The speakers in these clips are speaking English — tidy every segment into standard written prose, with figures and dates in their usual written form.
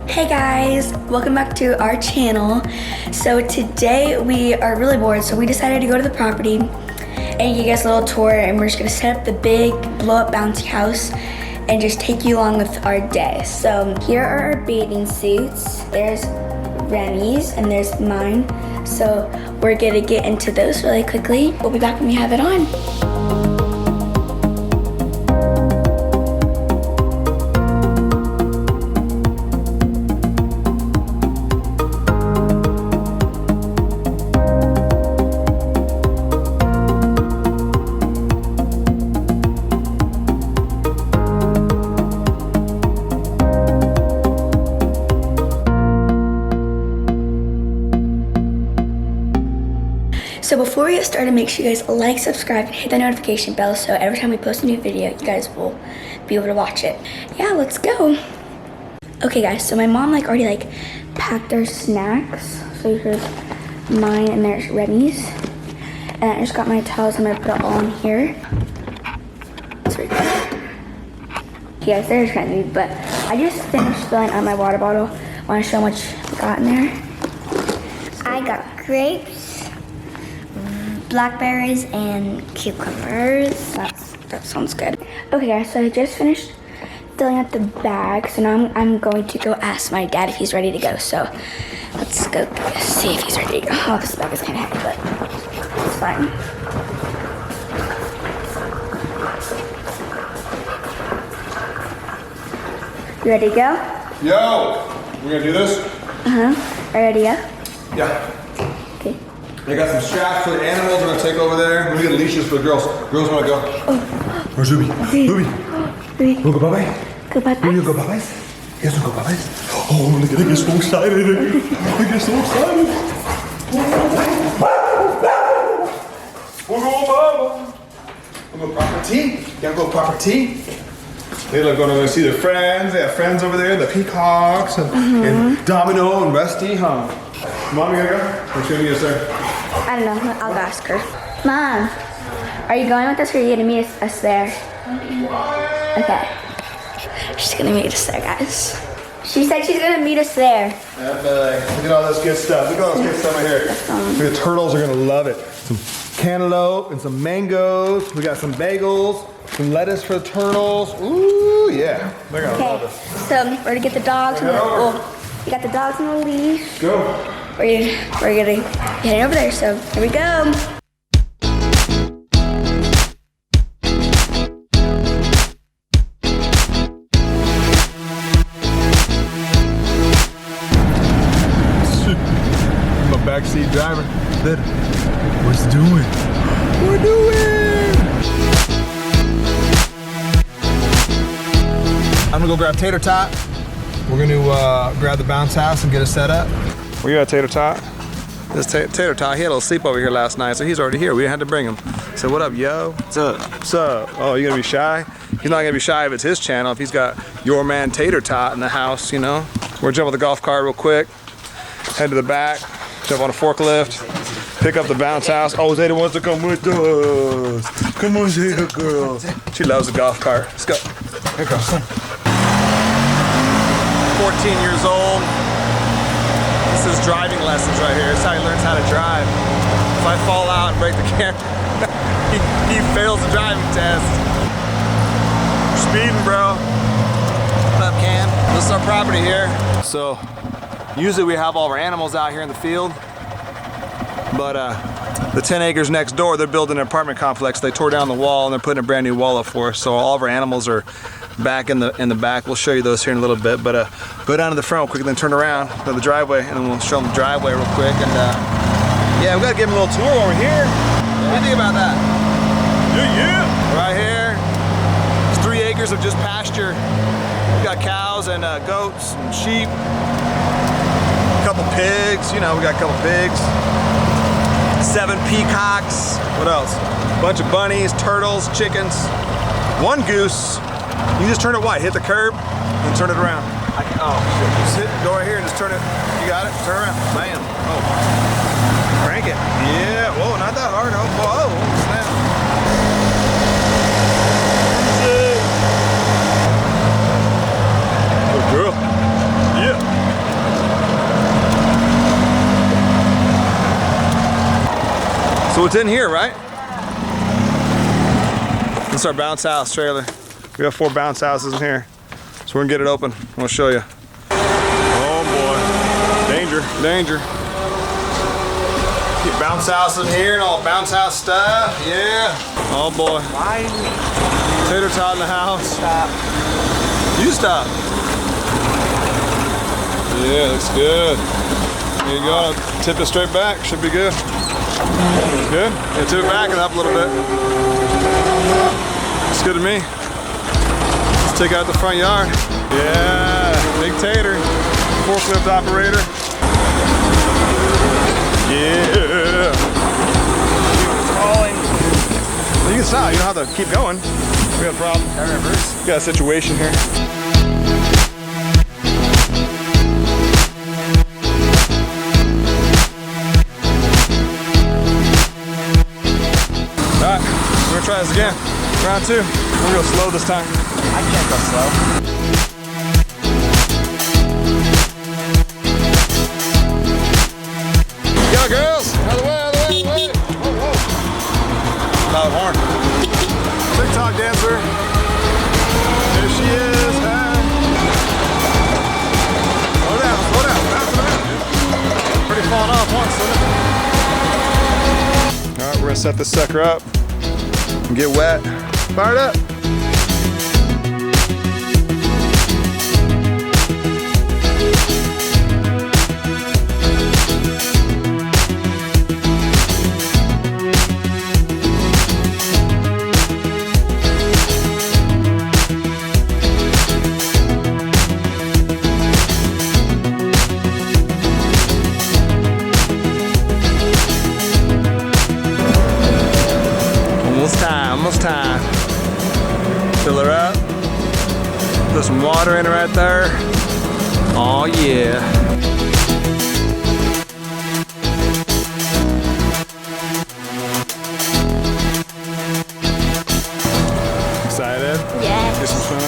Hey guys, welcome back to our channel. So today we are really bored, so we decided to go to the property and give you guys a little tour, and we're just gonna set up the big blow-up bouncy house and just take you along with our day. So here are our bathing suits. There's Remy's and there's mine. So we're gonna get into those really quickly. We'll be back when we have it on. So before we get started, make sure you guys like, subscribe, and hit the notification bell so every time we post a new video, you guys will be able to watch it. Yeah, let's go. Okay guys, so my mom already packed our snacks. So here's mine and there's Remy's. And I just got my towels, I'm gonna put it all in here. It's right there. Yes, there's Remy, but I just finished filling out my water bottle. I wanna show how much I got in there. I got grapes, blackberries, and cucumbers. That sounds good. Okay guys, so I just finished filling out the bag. So now I'm going to go ask my dad if he's ready to go. So let's go see if he's ready to go. Oh, this bag is kind of heavy, but it's fine. You ready to go? Yo! We're gonna do this? Uh-huh. Are you ready to go? Yeah. Okay. They got some straps for the animals we're gonna take over there. Let me get leashes for the girls. Girls wanna go. Oh. Where's Ruby? Ruby! Ruby. Wanna go bye-bye? Go bye-bye. You wanna go bye-bye? You guys wanna go bye-bye? Oh, look at it, I get so excited. I get so excited. We'll go bye-bye. We'll go property. Gotta go property. They're gonna see their friends. They have friends over there, the peacocks and Domino and Rusty, huh? Mom, you gotta go? Or should we meet us there? I don't know. I'll ask her. Mom, are you going with us or are you gonna meet us there? Okay. She's gonna meet us there, guys. She said she's gonna meet us there. Yeah, boy. Look at all this good stuff. Look at all this good stuff right here. The turtles are gonna love it. Some cantaloupe and some mangoes. We got some bagels, some lettuce for the turtles. Ooh, yeah. They're gonna love it. So we're gonna get the dogs. We got the dogs on the leash. Go. We're gonna get heading over there. So here we go. I'm a backseat driver. What's doing? We're doing. I'm gonna go grab Tater Tot. We're gonna grab the bounce house and get it set up. Where you at, Tater Tot? This Tater Tot, he had a little sleep over here last night, so he's already here. We didn't have to bring him. So what up, yo? What's up? What's up? Oh, you gonna be shy? He's not gonna be shy if it's his channel. If he's got your man Tater Tot in the house, you know. We're gonna jump on the golf cart real quick, head to the back, jump on a forklift, pick up the bounce house. Oh, Zeta wants to come with us. Come on, Zeta girl. She loves the golf cart. Let's go. Here it goes. 14 years old. This is driving lessons right here. This is how he learns how to drive. If I fall out and break the camera, he fails the driving test. You're speeding, bro. What up, Cam? This is our property here. So, usually we have all of our animals out here in the field, but the 10 acres next door, they're building an apartment complex. They tore down the wall and they're putting a brand new wall up for us. So all of our animals are back in the back. We'll show you those here in a little bit, but go down to the front real quick and then turn around to the driveway, and then we'll show them the driveway real quick. And yeah, we gotta give them a little tour over here. What do you think about that? Yeah. Right here, it's 3 acres of just pasture. We got cows and goats and sheep, a couple pigs. You know, we got a couple pigs. 7 peacocks. What else? Bunch of bunnies, turtles, chickens, 1 goose. You can just turn it white, hit the curb, and turn it around. Oh, shit. Just hit, go right here and just turn it. You got it? Turn around. Bam. Oh. Crank it. Yeah. Whoa, not that hard. Oh, whoa. Snap. Good girl. Yeah. it's in here, right? This is our bounce house trailer. We have 4 bounce houses in here. So we're gonna get it open. I'll show you. Oh boy. Danger, danger. Get bounce house in here and all bounce house stuff. Yeah. Oh boy. Tater tot in the house. Stop. You stop. Yeah, looks good. There you go. Tip it straight back. Should be good. Good? Yeah, tip it back and up a little bit. Looks good to me. Let's take out the front yard. Yeah, big tater. Forklift operator. Yeah. Rolling. You can stop. You don't have to keep going. We got a problem. We got a situation here. Alright, we're gonna try this again. Round 2. We're gonna go slow this time. I can't go slow. Go girls! Out of the way, out of the way, out of the way! Whoa, whoa. Loud horn. TikTok dancer. There she is. Hi. Slow down, slow down. Bounce around. Pretty falling off once, isn't it? Alright, we're gonna set this sucker up and get wet. Fire it up. Almost time. Fill her up. Put some water in her right there. Oh yeah. Excited? Yes. Get some fun.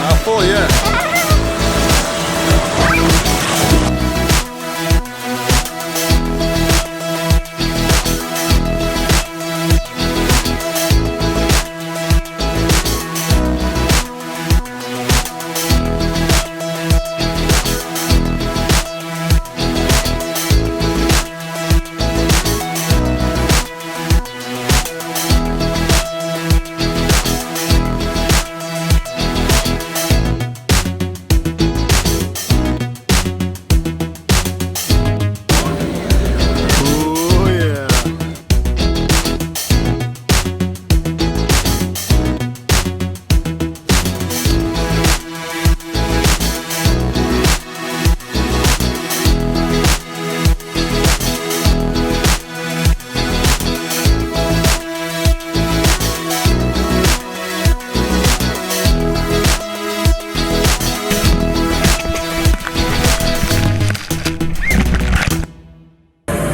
Not full yet.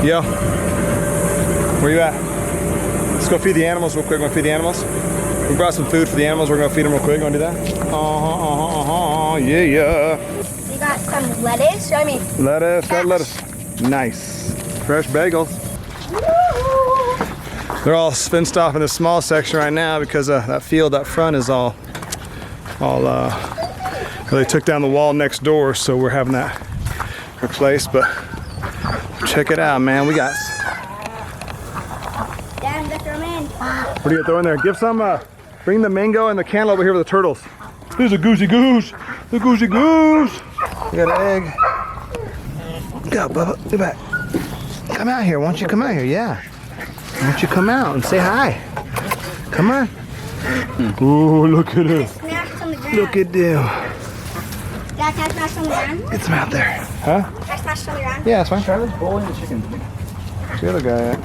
Yo, where you at? Let's go feed the animals real quick. Want to feed the animals? We brought some food for the animals. We're gonna feed them real quick. Want to do that? Yeah, yeah. We got some lettuce. Show me. Lettuce, got lettuce. Nice. Fresh bagels. They're all fenced off in this small section right now because that field up front is all they took down the wall next door, so we're having that replaced. But check it out, man. We got. Dad, let's throw them in. What are you gonna throw in there? Give some. Bring the mango and the cantaloupe over here with the turtles. There's a goosey goose. The goosey goose. We got an egg. Go, Bubba. Get back. Come out here. Why don't you come out here? Yeah. Why don't you come out and say hi? Come on. Oh, look at him. Smash on the ground. Look at them. Dad, can I smash on the ground? Get some out there. Huh? Can I smash on the ground? Yeah, that's fine. Charlie's bowling the chickens. Where's the other guy at?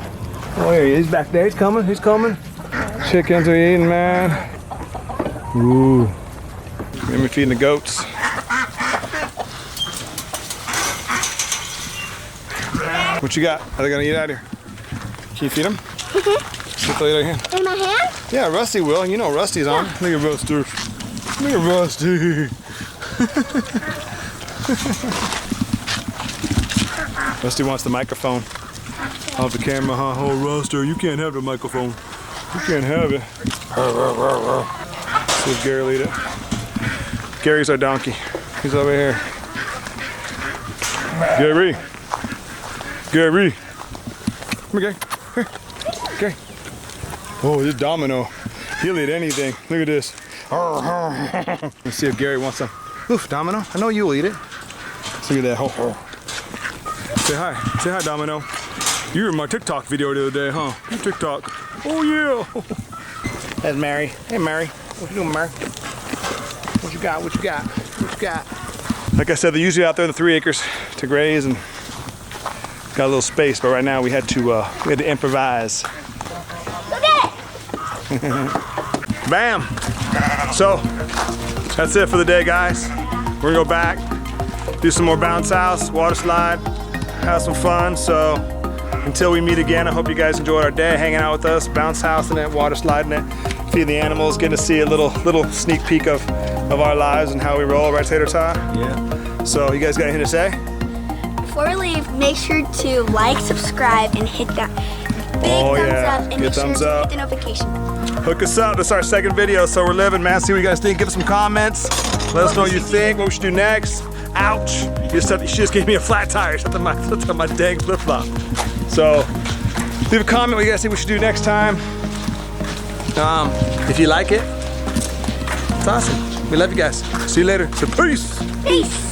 Oh, here he is. He's back there. He's coming. He's coming. Chickens are eating, man. Ooh. Let me feeding the goats. What you got? Are they gonna eat out of here? Can you feed them? Get the other hand. In my hand? Yeah, Rusty will. You know Rusty's on. Look at Rusty. Look at Rusty. Rusty wants the microphone. Off the camera, huh? Oh, Ruster, you can't have the microphone. You can't have it. See if Gary will eat it. Gary's our donkey. He's over here. Gary. Gary. Come here, Gary. Here. Gary. Oh, this Domino. He'll eat anything. Look at this. Let's see if Gary wants some. Oof, Domino. I know you'll eat it. Let's look at that. Say hi. Say hi, Domino. You were in my TikTok video the other day, huh? TikTok. Oh, yeah. That's Mary. Hey, Mary. What you doing, Mary? What you got? What you got? What you got? Like I said, they're usually out there in the 3 acres to graze and got a little space, but right now we had to improvise. Look at it. Bam! So, that's it for the day, guys. We're gonna go back, do some more bounce house, water slide, have some fun. So, until we meet again, I hope you guys enjoyed our day hanging out with us, bounce housing it, water sliding it, feed the animals, getting to see a little sneak peek of our lives and how we roll, right, Tater Tot? Yeah. So, you guys got anything to say? Before we leave, make sure to like, subscribe, and hit that big thumbs up. And Good make thumbs sure to up. hit the notification. Hook us up. This is our second video, so we're living, man. See what you guys think. Give us some comments. Let us know what you think. What we should do next. Ouch! She just gave me a flat tire. Shut on my dang flip flop. So leave a comment what you guys think we should do next time. If you like it, it's awesome. We love you guys. See you later. So peace. Peace.